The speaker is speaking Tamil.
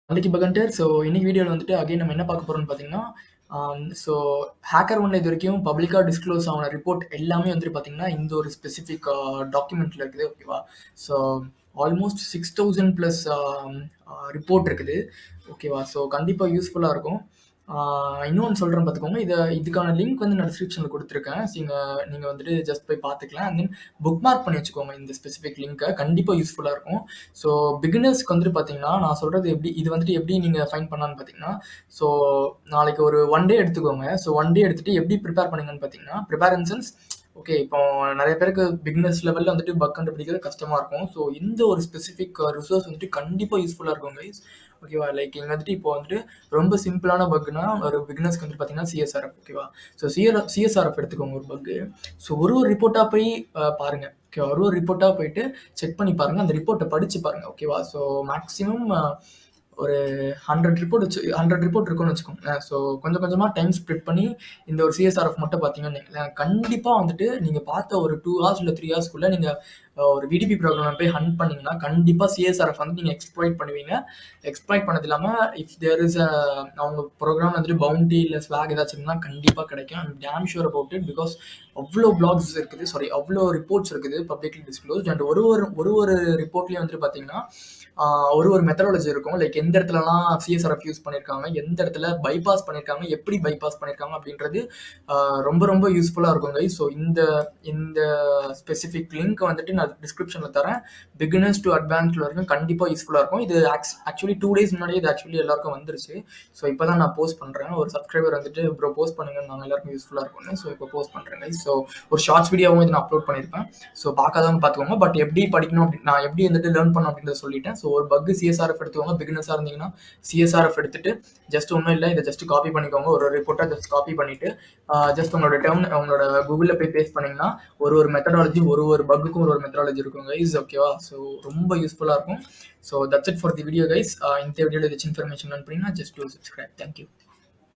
நாளைக்கு பகன்டர். ஸோ இன்னைக்கு வீடியோவில் வந்துட்டு அகைன் நம்ம என்ன பார்க்க போறோம்னு பார்த்தீங்கன்னா, ஸோ ஹேக்கர் ஒன் இது வரைக்கும் பப்ளிக்காக டிஸ்க்ளோஸ் ஆன ரிப்போர்ட் எல்லாமே வந்துட்டு பார்த்தீங்கன்னா, இந்த ஒரு ஸ்பெசிஃபிக் டாக்குமெண்ட்ல இருக்குது. ஓகேவா? ஸோ ஆல்மோஸ்ட் 6000 ப்ளஸ் ரிப்போர்ட் இருக்குது. ஓகேவா? ஸோ கண்டிப்பாக யூஸ்ஃபுல்லாக இருக்கும். இன்னொன்று சொல்கிறேன் பார்த்துக்கோங்க. இதுக்கான லிங்க் வந்து நான் டிஸ்கிரிப்ஷனில் கொடுத்துருக்கேன். நீங்கள் வந்துட்டு ஜஸ்ட் போய் பார்த்துக்கலாம். அண்ட் தென் புக் மார்க் பண்ணி வச்சுக்கோங்க இந்த ஸ்பெசிஃபிக் லிங்க்கை. கண்டிப்பாக யூஸ்ஃபுல்லாக இருக்கும். ஸோ பிகினர்ஸ்க்கு வந்துட்டு பார்த்தீங்கன்னா, நான் சொல்கிறது இது வந்துட்டு எப்படி நீங்கள் ஃபைன் பண்ணலான்னு பார்த்தீங்கன்னா, ஸோ நாளைக்கு ஒரு 1 டே எடுத்துக்கோங்க. ஸோ 1 டே எடுத்துகிட்டு எப்படி ப்ரிப்பேர் பண்ணுங்கன்னு பார்த்தீங்கன்னா, ப்ரிப்பேர் இன் சென்ஸ் ஓகே, இப்போ நிறைய பேருக்கு பிகினர்ஸ் லெவலில் வந்துட்டு பக் கண்டுபிடிக்கிறது கஷ்டமாக இருக்கும். ஸோ இந்த ஒரு ஸ்பெசிஃபிக் ரிசோர்ஸ் வந்துட்டு கண்டிப்பாக யூஸ்ஃபுல்லாக இருக்கும் கைஸ். ஓகேவா? லைக் இங்கே வந்துட்டு இப்போ வந்துட்டு ரொம்ப சிம்பிளான பக்னா ஒரு பிகினர்ஸ்க்கு வந்து பார்த்தீங்கன்னா சிஎஸ்ஆர்எஃப். ஓகேவா? ஸோ சிஎஸ்ஆர்எஃப் எடுத்துக்கோங்க ஒரு பக்கு. ஸோ ஒரு ரிப்போர்ட்டாக போய் பாருங்கள். ஓகேவா? ஒரு ரிப்போர்ட்டாக போயிட்டு செக் பண்ணி பாருங்கள். அந்த ரிப்போர்ட்டை படித்து பாருங்கள். ஓகேவா? ஸோ மேக்ஸிமம் ஒரு 100 ரிப்போர்ட் இருக்குன்னு வச்சுக்கோங்க. ஸோ கொஞ்சம் கொஞ்சமாக டைம் ஸ்ப்ளிட் பண்ணி இந்த ஒரு சிஎஸ்ஆர்எஃப் மட்டும் பார்த்தீங்கன்னு கண்டிப்பாக வந்துட்டு நீங்கள் பார்த்த ஒரு 2 ஹவர்ஸ் இல்லை 3 ஹவர்ஸ்க்குள்ளே நீங்கள் ஒரு விடிபி ப்ரோக்ராம் போய் ஹண்ட் பண்ணிங்கன்னா கண்டிப்பாக சிஎஸ்ஆர்எஃப் வந்து நீங்கள் எக்ஸ்ப்ளாய்ட் பண்ணுவீங்க. எக்ஸ்ப்ளாய்ட் பண்ணது இல்லாமல் இஃப் தேர் இஸ் அவங்க ப்ரோக்ராம் வந்துட்டு பவுண்டி இல்லை ஸ்வாக் ஏதாச்சும் இருந்தால் கண்டிப்பாக கிடைக்கும். I'm dam sure about it. Because அவ்வளோ பிளாக்ஸ் இருக்குது, அவ்வளோ ரிப்போர்ட்ஸ் இருக்குது பப்ளிக்லி டிஸ்க்ளோஸ்ட். அண்ட் ஒரு ரிப்போர்ட்லேயும் வந்துட்டு பார்த்தீங்கன்னா ஒரு மெத்தடாலஜி இருக்கும். லைக் எந்த இடத்துலலாம் சிஎஸ்ஆர்எஃப் யூஸ் பண்ணியிருக்காங்க, எந்த இடத்துல பைபாஸ் பண்ணியிருக்காங்க, எப்படி பைபாஸ் பண்ணியிருக்காங்க அப்படின்றது ரொம்ப ரொம்ப யூஸ்ஃபுல்லாக இருக்கும் கைஸ். ஸோ இந்த ஸ்பெசிஃபிக் லிங்க் வந்துட்டு நான் டிஸ்கிரிப்ஷனில் தரேன். பிகினர்ஸ் டு அட்வான்ஸ்ல வரைக்கும் கண்டிப்பாக யூஸ்ஃபுல்லாக இருக்கும். இது ஆக்சுவலி 2 டேஸ் முன்னாடியே இது ஆக்சுவலி எல்லாருக்கும் வந்துருச்சு. ஸோ இப்போ தான் நான் போஸ்ட் பண்ணுறேன். ஒரு சப்ஸ்கிரைபர் வந்துட்டு ப்ரோ போஸ்ட் பண்ணுங்க, நாங்கள் எல்லாருக்கும் யூஸ்ஃபுல்லாக இருக்கும்னு. ஸோ இப்போ போஸ்ட் பண்ணுறேன் கைஸ். ஸோ ஒரு ஷார்ட்ஸ் வீடியோவும் இது நான் அப்லோட் பண்ணியிருப்பேன். ஸோ பார்க்காதவங்க பார்த்துக்கோங்க. பட் எப்படி படிக்கணும் அப்படின்னு நான் எப்படி வந்துட்டு லேர்ன் பண்ணணும் அப்படின்றத சொல்லிட்டேன். ஸோ ஒரு பக் சிஎஸ்ஆர்எஃப் எடுத்துக்கோங்க. பிகினர்ஸாக இருந்தீங்கன்னா சிஎஸ்ஆர்எஃப் எடுத்துட்டு ஜஸ்ட் ஒன்றும் இல்லை, இதை ஜஸ்ட் காப்பி பண்ணிக்கோங்க. ஒரு ரிப்போர்ட்டாக ஜஸ்ட் காப்பி பண்ணிட்டு ஜஸ்ட் உங்களோட உங்களோட கூகுளில் போய் பேஸ்ட் பண்ணிங்கன்னா ஒரு மெத்தடாலஜி ஒரு பக்குக்கும் ஒரு மெத்தடாலஜி இருக்கும் கைஸ். ஓகேவா? ஸோ ரொம்ப யூஸ்ஃபுல்லாக இருக்கும். So that's it for the video guys. இந்த வீடியோவில் ஏதாச்சும் இன்ஃபர்மேஷன் லேர்ன் பண்ணிங்கன்னா ஜஸ்ட் டு சப்ஸ்கிரைப். தேங்க்யூ.